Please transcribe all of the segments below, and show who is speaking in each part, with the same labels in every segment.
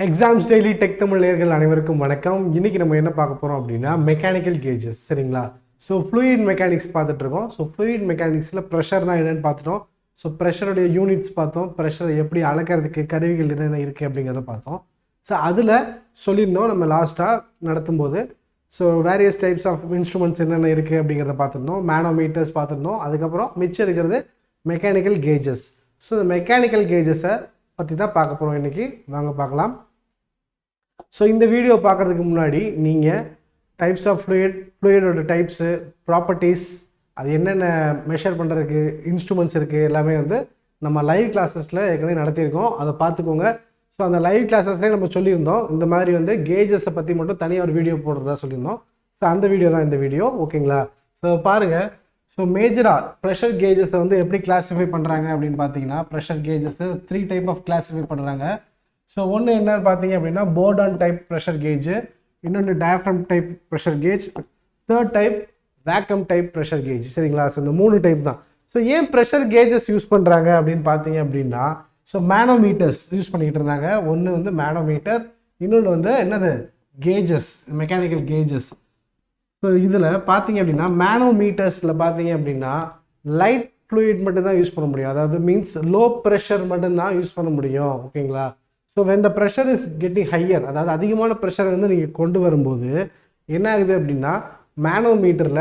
Speaker 1: Exams daily tech Tamil நேயர்கள் அனைவருக்கும் வணக்கம். இன்னைக்கு நம்ம என்ன பார்க்க போகிறோம் அப்படின்னா மெக்கானிக்கல் கேஜஸ். சரிங்களா? ஸோ ஃப்ளூயிட் மெக்கானிக்ஸ் பார்த்துட்டு இருக்கோம். ஸோ ஃப்ளூயிட் மெக்கானிக்ஸில் ப்ரெஷர்னா என்னென்னு பார்த்துட்டோம். ஸோ ப்ரெஷருடைய யூனிட்ஸ் பார்த்தோம். ப்ரெஷரை எப்படி அளக்கிறதுக்கு கருவிகள் என்னென்ன இருக்குது அப்படிங்கிறத பார்த்தோம். ஸோ அதில் சொல்லியிருந்தோம் நம்ம லாஸ்ட்டாக நடத்தும்போது. So various types of instruments என்னென்ன இருக்குது அப்படிங்கிறத பார்த்துருந்தோம். மேனோமீட்டர்ஸ் பார்த்துருந்தோம். அதுக்கப்புறம் மிச்சம் இருக்கிறது மெக்கானிக்கல் கேஜஸ். ஸோ இந்த மெக்கானிக்கல் கேஜஸை பற்றி தான் பார்க்க போகிறோம் இன்றைக்கி. வாங்க பார்க்கலாம். ஸோ இந்த வீடியோ பார்க்குறதுக்கு முன்னாடி நீங்கள் டைப்ஸ் ஆஃப் ஃப்ளூயிடோட டைப்ஸு, ப்ராப்பர்ட்டிஸ், அது என்னென்ன மெஷர் பண்ணுறதுக்கு இன்ஸ்ட்ருமெண்ட்ஸ் இருக்குது எல்லாமே வந்து நம்ம லைவ் கிளாஸஸில் ஏற்கனவே நடத்தியிருக்கோம். அதை பார்த்துக்கோங்க. ஸோ அந்த லைவ் கிளாஸஸ்லேயே நம்ம சொல்லியிருந்தோம் இந்த மாதிரி வந்து கேஜஸை பற்றி மட்டும் தனியாக ஒரு வீடியோ போடுறதா சொல்லியிருந்தோம். ஸோ அந்த வீடியோ தான் இந்த வீடியோ. ஓகேங்களா? ஸோ பாருங்கள். ஸோ மேஜராக ப்ரெஷர் கேஜஸை வந்து எப்படி கிளாஸிஃபை பண்ணுறாங்க அப்படின்னு பார்த்தீங்கன்னா, ப்ரெஷர் கேஜஸை 3 டைப் ஆஃப் கிளாஸிஃபை பண்ணுறாங்க. ஸோ ஒன்று என்னன்னு பார்த்தீங்க அப்படின்னா போர்டன் டைப் ப்ரெஷர் கேஜ், இன்னொன்று diaphragm type pressure gauge, third type vacuum type pressure gauge. சரிங்களா? ஸோ இந்த 3 டைப் தான். ஸோ ஏன் ப்ரெஷர் கேஜஸ் யூஸ் பண்ணுறாங்க அப்படின்னு பார்த்தீங்க அப்படின்னா, ஸோ மேனோமீட்டர்ஸ் யூஸ் பண்ணிக்கிட்டு இருந்தாங்க. ஒன்று வந்து மேனோமீட்டர், இன்னொன்று வந்து என்னது கேஜஸ், மெக்கானிக்கல் கேஜஸ். ஸோ இதில் பார்த்தீங்க அப்படின்னா மேனோமீட்டர்ஸில் பார்த்தீங்க அப்படின்னா லைட் ஃப்ளூயிட் மட்டும்தான் யூஸ் பண்ண முடியும். அதாவது மீன்ஸ் லோ ப்ரெஷர் மட்டும்தான் யூஸ் பண்ண முடியும். ஓகேங்களா? So when the pressure is getting higher, அதாவது அதிகமான ப்ரெஷரை வந்து நீங்கள் கொண்டு வரும்போது என்ன ஆகுது அப்படின்னா மேனோமீட்டரில்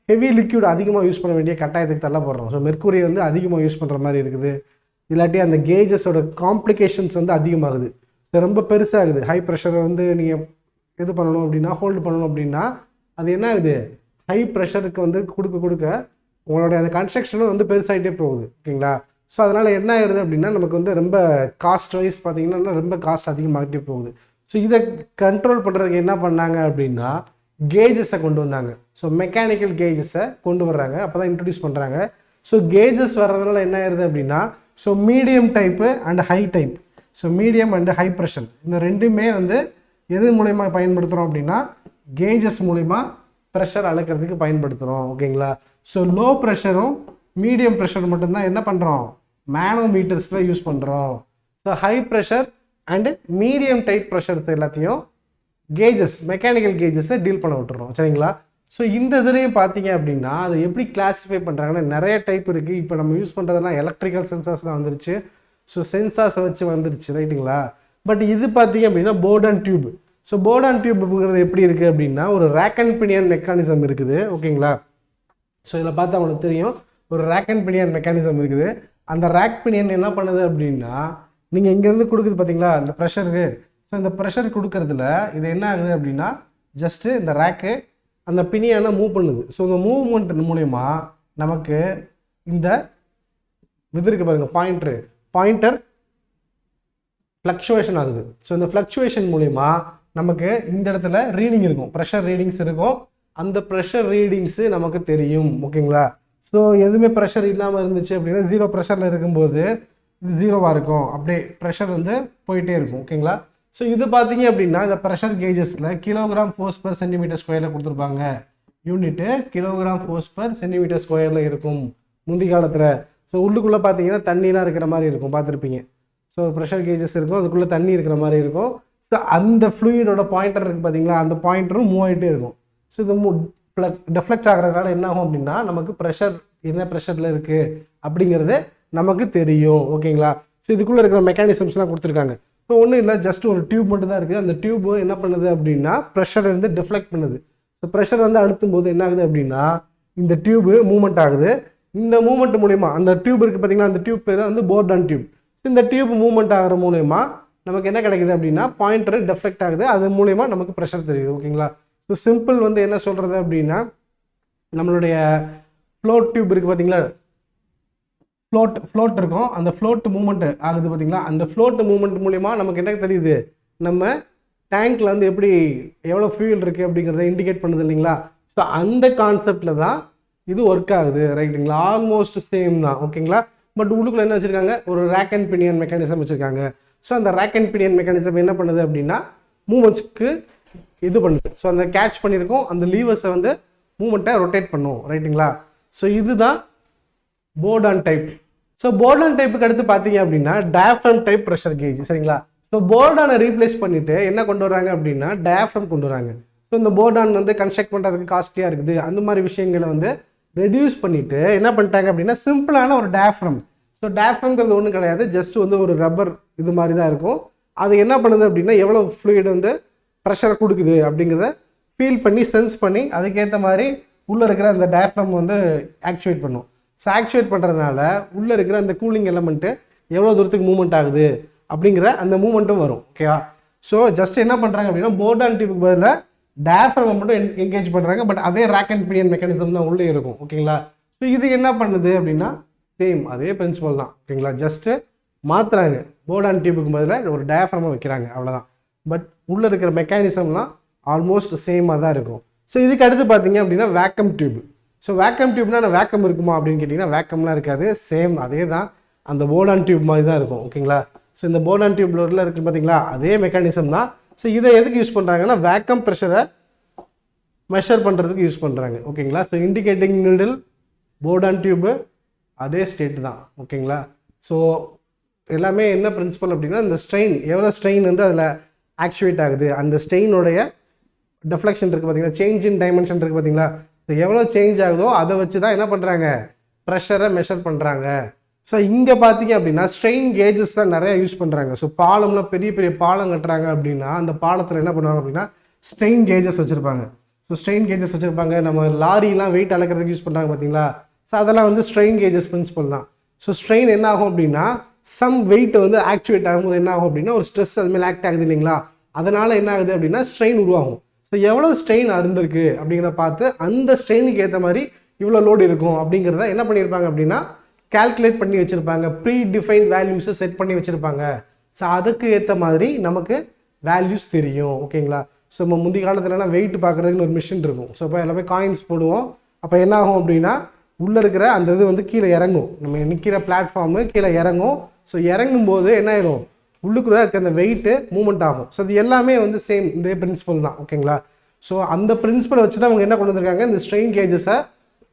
Speaker 1: ஹெவி லிக்யூட் அதிகமாக யூஸ் பண்ண வேண்டிய கட்டாயத்துக்கு தள்ளப்படுறோம். ஸோ மெர்க்குரி வந்து அதிகமாக யூஸ் பண்ணுற மாதிரி இருக்குது. இல்லாட்டி அந்த கேஜஸோட காம்ப்ளிகேஷன்ஸ் வந்து அதிகமாகுது. ஸோ ரொம்ப பெருசாகுது. ஹை ப்ரெஷரை வந்து நீங்கள் இது பண்ணணும் அப்படின்னா, ஹோல்டு பண்ணணும் அப்படின்னா அது என்ன ஆகுது, ஹை ப்ரெஷருக்கு வந்து கொடுக்க உங்களோட அந்த கன்ஸ்ட்ரக்ஷனும் வந்து பெருசாகிட்டே போகுது. ஓகேங்களா? ஸோ அதனால் என்ன ஆகுது அப்படின்னா நமக்கு வந்து ரொம்ப காஸ்ட் வைஸ் பார்த்தீங்கன்னா ரொம்ப காஸ்ட் அதிகமாகிட்டே போகுது. ஸோ இதை கண்ட்ரோல் பண்ணுறதுக்கு என்ன பண்ணாங்க அப்படின்னா கேஜஸை கொண்டு வந்தாங்க. ஸோ மெக்கானிக்கல் கேஜஸை கொண்டு வர்றாங்க. அப்போ தான் இன்ட்ரடியூஸ் பண்ணுறாங்க. ஸோ கேஜஸ் வர்றதுனால என்ன ஆகுது அப்படின்னா so medium type and high type. So medium and high pressure இந்த ரெண்டுமே வந்து எது மூலயமா பயன்படுத்துகிறோம் அப்படின்னா கேஜஸ் மூலிமா ப்ரெஷர் அளக்கிறதுக்கு பயன்படுத்துகிறோம். ஓகேங்களா? ஸோ லோ ப்ரெஷரும் மீடியம் ப்ரெஷர் மட்டும்தான் என்ன பண்ணுறோம், மேனோமீட்டர்ஸில் யூஸ் பண்ணுறோம். So high pressure and medium type pressures எல்லாத்தையும் கேஜஸ், மெக்கானிக்கல் கேஜஸை டீல் பண்ண விட்டுறோம். சரிங்களா? ஸோ இந்த இதுலேயும் பார்த்தீங்க அப்படின்னா அதை எப்படி கிளாஸிஃபை பண்ணுறாங்கன்னா நிறைய டைப் இருக்குது. இப்போ நம்ம யூஸ் பண்ணுறதுலாம் எலக்ட்ரிக்கல் சென்சார்ஸ்லாம் வந்துருச்சு. ஸோ சென்சார்ஸை வச்சு வந்துருச்சு. ரைட்டுங்களா? பட் இது பார்த்தீங்க அப்படின்னா போர்டன் டியூப். ஸோ போர்டன் டியூப்ங்கிறது எப்படி இருக்குது அப்படின்னா ஒரு ரேக் அண்ட் பினியன் மெக்கானிசம் இருக்குது. ஓகேங்களா? ஸோ இதில் பார்த்தா உங்களுக்கு தெரியும் ஒரு ரேக் அண்ட் பினியன் மெக்கானிசம் இருக்குது. அந்த ரேக் பினியன் என்ன பண்ணுது அப்படின்னா நீங்கள் இங்கேருந்து கொடுக்குது பார்த்தீங்களா இந்த ப்ரெஷருக்கு. ஸோ இந்த ப்ரெஷர் கொடுக்கறதுல இது என்ன ஆகுது அப்படின்னா ஜஸ்ட்டு இந்த ரேக்கு அந்த பினியனை மூவ் பண்ணுது. ஸோ இந்த மூவ்மெண்ட் மூலயமா நமக்கு இந்த இது இருக்குது பாருங்கள், பாயிண்டர் ஃப்ளக்சுவேஷன் ஆகுது. ஸோ இந்த ஃப்ளக்சுவேஷன் மூலயமா நமக்கு இந்த இடத்துல ரீடிங் இருக்கும், ப்ரெஷர் ரீடிங்ஸ் இருக்கும். அந்த ப்ரெஷர் ரீடிங்ஸு நமக்கு தெரியும். ஓகேங்களா? ஸோ எதுவுமே ப்ரெஷர் இல்லாமல் இருந்துச்சு அப்படின்னா 0 ப்ரெஷரில் இருக்கும்போது இது 0வாக இருக்கும். அப்படியே ப்ரெஷர் வந்து போயிட்டே இருக்கும். ஓகேங்களா? ஸோ இது பார்த்தீங்க அப்படின்னா இந்த ப்ரெஷர் கேஜஸில் கிலோகிராம் ஃபோர்ஸ் பர் சென்டிமீட்டர் ஸ்கொயரில் கொடுத்துருப்பாங்க. Unit kilogram force per centimetre ஸ்கொயரில் இருக்கும் முந்தி காலத்தில். ஸோ உள்ளுக்குள்ளே பார்த்தீங்கன்னா தண்ணிலாம் இருக்கிற மாதிரி இருக்கும், பார்த்துருப்பீங்க. ஸோ ப்ரெஷர் கேஜஸ் இருக்கும், அதுக்குள்ளே தண்ணி இருக்கிற மாதிரி இருக்கும். ஸோ அந்த ஃப்ளூயிடோட பாயிண்டர் இருக்குது பார்த்தீங்களா, அந்த பாயிண்டரும் மூவ் ஆகிட்டே இருக்கும். ஸோ இது டெஃப்ளெக்ட் ஆகிறதுனால என்ன ஆகும் அப்படின்னா நமக்கு ப்ரெஷர் என்ன ப்ரெஷரில் இருக்குது அப்படிங்கிறது நமக்கு தெரியும். ஓகேங்களா? ஸோ இதுக்குள்ளே இருக்கிற மெக்கானிசம்ஸ்லாம் கொடுத்துருக்காங்க. ஸோ ஒன்றும் இல்லை, ஜஸ்ட் ஒரு டியூப் மட்டும் தான் இருக்குது. அந்த டியூப் என்ன பண்ணுது அப்படின்னா ப்ரெஷர் வந்து டிஃப்ளெக்ட் பண்ணுது. ஸோ ப்ரெஷர் வந்து அழுத்தும் போது என்ன ஆகுது அப்படின்னா இந்த டியூபு மூவ்மெண்ட் ஆகுது. இந்த மூவ்மெண்ட் மூலயமா அந்த டியூப் இருக்குது பார்த்தீங்கன்னா, அந்த டியூப் பேர் வந்து போர்டன் டியூப். இந்த டியூப் மூவ்மெண்ட் ஆகிற மூலயமா நமக்கு என்ன கிடைக்குது அப்படின்னா பாயிண்டர் டெஃப்ளெக்ட் ஆகுது. அது மூலயமா நமக்கு ப்ரெஷர் தெரியுது. ஓகேங்களா? ஸோ சிம்பிள் வந்து என்ன சொல்கிறது அப்படின்னா நம்மளுடைய ஃப்ளோட் டியூப் இருக்குது பார்த்தீங்களா, ஃப்ளோட் இருக்கும். அந்த ஃப்ளோட் மூவ்மெண்ட் ஆகுது பார்த்தீங்களா, அந்த ஃப்ளோட் மூவ்மெண்ட் மூலயமா நமக்கு என்ன தெரியுது, நம்ம டேங்க்கில் வந்து எப்படி எவ்வளோ ஃபியூல் இருக்குது அப்படிங்கிறத இண்டிகேட் பண்ணுது இல்லைங்களா. ஸோ அந்த கான்செப்டில் தான் இது ஒர்க் ஆகுது. ரைட்டுங்களா? ஆல்மோஸ்ட் சேம் தான். ஓகேங்களா? பட் உள்ளுக்குள்ள என்ன வச்சுருக்காங்க, ஒரு ரேக் அண்ட் பினியன் மெக்கானிசம் வச்சுருக்காங்க. ஸோ அந்த ரேக் அண்ட் பினியன் மெக்கானிசம் என்ன பண்ணுது அப்படின்னா மூமெண்ட்ஸ்க்கு இது பண்ணுது. ஸோ அந்த கேட்ச் பண்ணியிருக்கோம், அந்த லீவர்ஸை வந்து மூமெண்ட்டை ரொட்டேட் பண்ணும். ரைட்டுங்களா? ஸோ இதுதான் போர்டன் டைப். ஸோ போர்டன் டைப்புக்கு அடுத்து பார்த்தீங்க அப்படின்னா டயஃப்ராம் டைப் ப்ரெஷர் கேஜ். சரிங்களா? ஸோ போர்டானை ரீப்ளேஸ் பண்ணிவிட்டு என்ன கொண்டு வராங்க அப்படின்னா டயாஃப்ரம் கொண்டு வராங்க. ஸோ இந்த போர்டான் வந்து கன்ஸ்ட்ரக்ட் பண்ணுறதுக்கு காஸ்ட்லியாக இருக்குது, அந்த மாதிரி விஷயங்களை வந்து ரெடியூஸ் பண்ணிவிட்டு என்ன பண்ணிட்டாங்க அப்படின்னா சிம்பிளான ஒரு டயாஃப்ரம். ஸோ டயாஃப்ரம்ங்கிறது ஒன்றும் கிடையாது, ஜஸ்ட் வந்து ஒரு ரப்பர் இது மாதிரி தான் இருக்கும். அது என்ன பண்ணுது அப்படின்னா எவ்வளோ ஃப்ளூயிட் வந்து ப்ரெஷரை கொடுக்குது அப்படிங்கிறத ஃபீல் பண்ணி சென்ஸ் பண்ணி அதுக்கேற்ற மாதிரி உள்ளே இருக்கிற அந்த டயாஃப்ரம் வந்து ஆக்சுவேட் பண்ணும். ஸோ ஆக்சுவேட் பண்ணுறதுனால உள்ளே இருக்கிற அந்த கூலிங் எலமெண்ட்டு எவ்வளோ தூரத்துக்கு மூவ்மெண்ட் ஆகுது அப்படிங்கிற அந்த மூவ்மெண்ட்டும் வரும். ஓகேவா? ஸோ ஜஸ்ட் என்ன பண்ணுறாங்க அப்படின்னா போர்டான் டியூபுக்கு பதிலாக டயாஃப்ரம் மட்டும் என்கேஜ் பண்ணுறாங்க. பட் அதே ரேக் அண்ட் பினியன் மெக்கானிசம் தான் உள்ளே இருக்கும். ஓகேங்களா? ஸோ இது என்ன பண்ணுது அப்படின்னா சேம் அதே பிரின்சிபல் தான். ஓகேங்களா? ஜஸ்ட்டு மாற்றுறாங்க, போர்டான் டியூபுக்கு பதிலாக ஒரு டயாஃப்ரமாக வைக்கிறாங்க, அவ்வளோதான். பட் உள்ளே இருக்கிற மெக்கானிசம்லாம் ஆல்மோஸ்ட் சேமாக தான் இருக்கும். ஸோ இதுக்கு அடுத்து பார்த்தீங்க அப்படின்னா வேக்கம் டியூப். ஸோ வேக்கம் டியூப்னா வேக்கம் இருக்குமா அப்படின்னு கேட்டிங்கன்னா வேக்கம்லாம் இருக்காது, சேம் அதே தான், அந்த போர்டான் டியூப் மாதிரி தான் இருக்கும். ஓகேங்களா? ஸோ இந்த போர்டான் டியூப்ல இருக்குது பார்த்தீங்களா, அதே மெக்கானிசம் தான். ஸோ இதை எதுக்கு யூஸ் பண்ணுறாங்கன்னா வேக்கம் ப்ரெஷரை மெஷர் பண்ணுறதுக்கு யூஸ் பண்ணுறாங்க. ஓகேங்களா? ஸோ இண்டிகேட்டிங் நீடில் போர்டான் டியூபு அதே ஸ்டேட் தான். ஓகேங்களா? ஸோ எல்லாமே என்ன பிரின்சிபல் அப்படின்னா இந்த ஸ்ட்ரெயின் எவ்வளோ ஸ்ட்ரெயின் வந்து அதில் ஆக்சுவேட் ஆகுது, அந்த ஸ்ட்ரெயினுடைய டெஃப்ளெக்ஷன் இருக்குது பார்த்தீங்களா, சேஞ்ச் இன் டைமென்ஷன் இருக்குது பார்த்தீங்களா, ஸோ எவ்வளோ சேஞ்ச் ஆகுதோ அதை வச்சு தான் என்ன பண்ணுறாங்க ப்ரெஷரை மெஷர் பண்ணுறாங்க. ஸோ இங்கே பார்த்தீங்க அப்படின்னா ஸ்ட்ரெயின் கேஜஸ் தான் நிறையா யூஸ் பண்ணுறாங்க. ஸோ பாலம்லாம் பெரிய பெரிய பாலம் கட்டுறாங்க அப்படின்னா அந்த பாலத்தில் என்ன பண்ணுவாங்க அப்படின்னா ஸ்ட்ரெயின் கேஜஸ் வச்சுருப்பாங்க. ஸோ ஸ்ட்ரெயின் கேஜஸ் வச்சுருப்பாங்க. நம்ம லாரிலாம் வெயிட் அளக்கிறதுக்கு யூஸ் பண்ணுறாங்க பார்த்தீங்களா, ஸோ அதெல்லாம் வந்து ஸ்ட்ரெயின் கேஜஸ் பிரின்சிபல் தான். ஸோ ஸ்ட்ரெயின் என்ன ஆகும் அப்படின்னா சம் வெயிட் வந்து ஆக்சுவேட் ஆகும்போது என்ன ஆகும் அப்படின்னா ஒரு ஸ்ட்ரெஸ் அதுமாதிரி ஆக்ட் ஆகுது இல்லைங்களா, அதனால் என்ன ஆகுது அப்படின்னா ஸ்ட்ரெயின் உருவாகும். ஸோ எவ்வளோ ஸ்ட்ரெயின் இருந்திருக்கு அப்படிங்கிறத பார்த்து அந்த ஸ்ட்ரெயினுக்கு ஏற்ற மாதிரி இவ்வளோ லோடு இருக்கும் அப்படிங்கிறத என்ன பண்ணியிருப்பாங்க அப்படின்னா கால்குலேட் பண்ணி வச்சுருப்பாங்க, ப்ரீ டிஃபைன் வேல்யூஸை செட் பண்ணி வச்சுருப்பாங்க. ஸோ அதுக்கு ஏற்ற மாதிரி நமக்கு வேல்யூஸ் தெரியும். ஓகேங்களா? ஸோ நம்ம முந்தைய காலத்துலலாம் வெயிட் பார்க்குறதுக்குன்னு ஒரு மிஷின் இருக்கும். ஸோ இப்போ எல்லாமே காயின்ஸ் போடுவோம். அப்போ என்ன ஆகும் அப்படின்னா உள்ளே இருக்கிற அந்த இது வந்து கீழே இறங்கும், நம்ம நிற்கிற பிளாட்ஃபார்மு கீழே இறங்கும். ஸோ இறங்கும் போது என்ன ஆயிடும், உள்ளுக்குள்ளே இருக்க அந்த வெயிட்டு மூவ்மெண்ட் ஆகும். ஸோ இது எல்லாமே வந்து சேம் இதே பிரின்சிபல் தான். ஓகேங்களா? ஸோ அந்த பிரின்சிபலை வச்சு தான் அவங்க என்ன கொண்டு வந்திருக்காங்க, இந்த ஸ்ட்ரெயின் கேஜஸை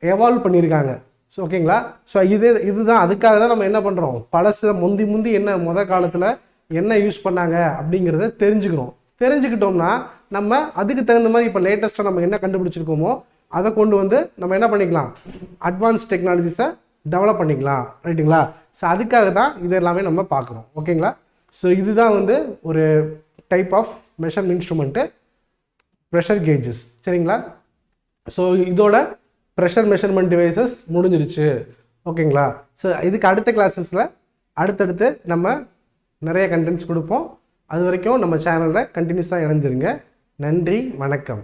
Speaker 1: எவால்வ் பண்ணியிருக்காங்க. ஸோ ஓகேங்களா? ஸோ இதுதான் அதுக்காக தான் நம்ம என்ன பண்ணுறோம், பழசு முந்தி என்ன காலத்தில் என்ன யூஸ் பண்ணாங்க அப்படிங்கிறத தெரிஞ்சுக்கிட்டோம்னா நம்ம அதுக்கு தகுந்த மாதிரி இப்போ லேட்டஸ்ட்டாக நம்ம என்ன கண்டுபிடிச்சிருக்கோமோ அதை கொண்டு வந்து நம்ம என்ன பண்ணிக்கலாம், அட்வான்ஸ் டெக்னாலஜிஸை டெவலப் பண்ணிக்கலாம். ரைட்டுங்களா? ஸோ அதுக்காக தான் இது எல்லாமே நம்ம பார்க்குறோம். ஓகேங்களா? ஸோ இதுதான் வந்து ஒரு type of measure instrument pressure gauges. சரிங்களா? ஸோ இதோட ப்ரெஷர் மெஷர்மெண்ட் டிவைசஸ் முடிஞ்சிருச்சு. ஓகேங்களா? ஸோ இதுக்கு அடுத்த கிளாஸஸில் அடுத்தடுத்து நம்ம நிறைய கண்டென்ட்ஸ் கொடுப்போம். அது வரைக்கும் நம்ம சேனலில் கண்டினியூஸாக இணைஞ்சிருங்க. நன்றி, வணக்கம்.